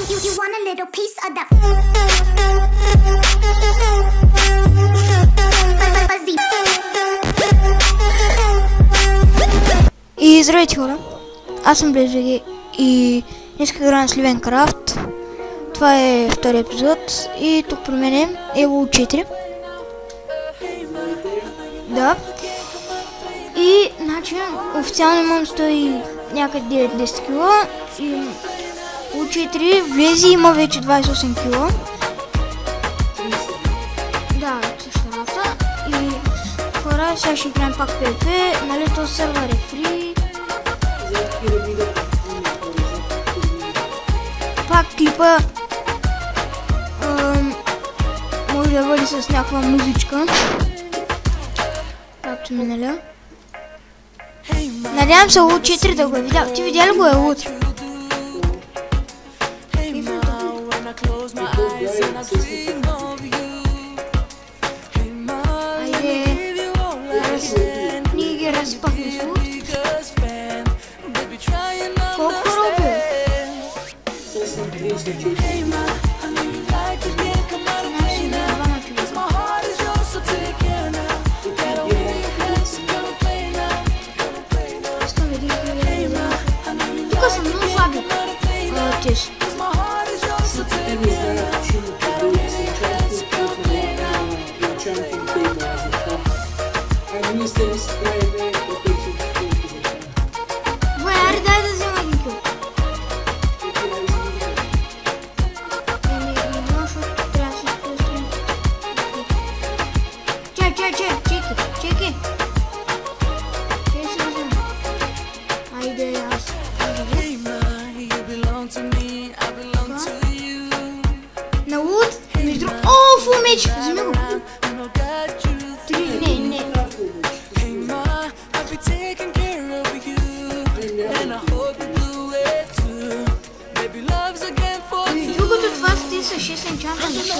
You want a little piece of that fuzzy. И здравейте хора, аз съм Близги и днес играем с Living Craft. Това е втори епизод и тук при мен е Evo 4. Да. И значи официално имам 100 някъде 9-10 кила и U4 влезе, има вече 28 кила. Да, същата рафта. И хора, сега ще играем пак PvP, нали този сервер е фри. Пак клипа може да бъде с някаква музичка, както миналя. Надявам се U4 да го е видял. Ти видя ли го е утре? Айде, ние ги разпахме с лут. Колко роби? Тук съм много слаби. Тиш. Аре, дай да взема един кил. Защото трябва да се изпустим. Чеки. Чеки се взема. Айде, аз. На лут, между... О, фул меч! Вземи го. Не. Другото това с тези са 6 енчанта не са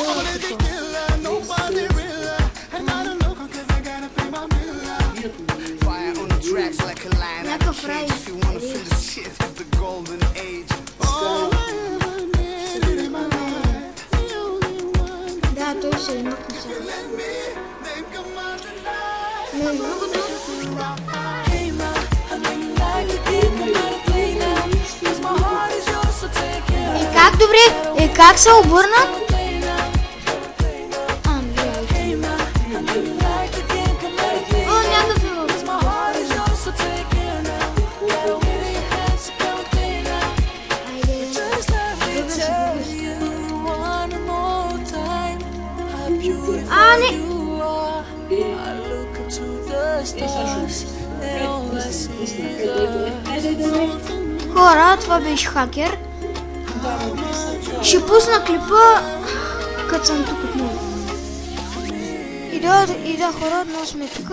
някакъв рай. Да, той се еднакво са. Между другото... Как добре? Как се обърна? О, някакъв е. Не! Хора, това беше хакер. Ще пусна клипа, като съм тук отново. И да, хора, отново сме тук.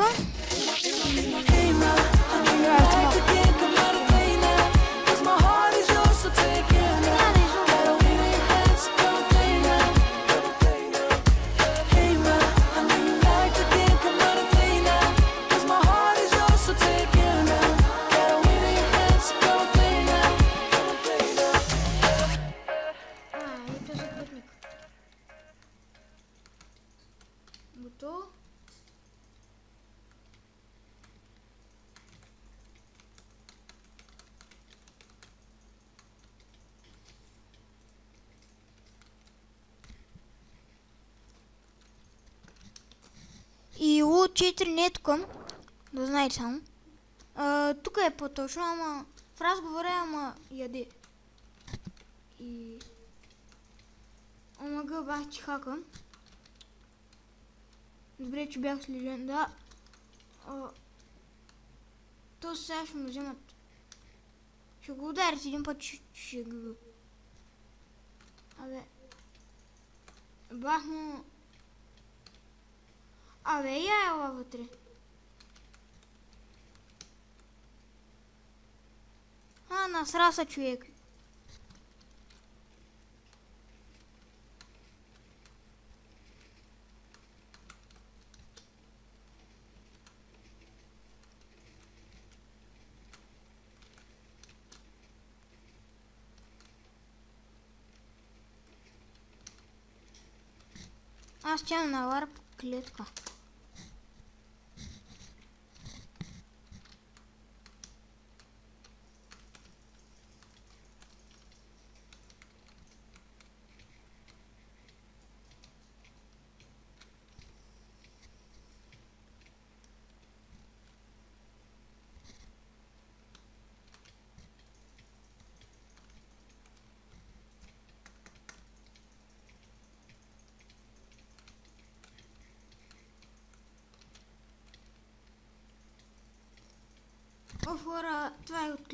Готово. И U4 не е тук, да знаете само. Тук е по-точно, ама в разговора ама яде. И... Омага бах ти хака. Добре, че бях с легенда. То сега ще му вземат. Ще го ударят един път, ще го... Абе... Бах му... Абе, я ела вътре. Насра са човек. Аз тя на варп клетка. Хора, това е от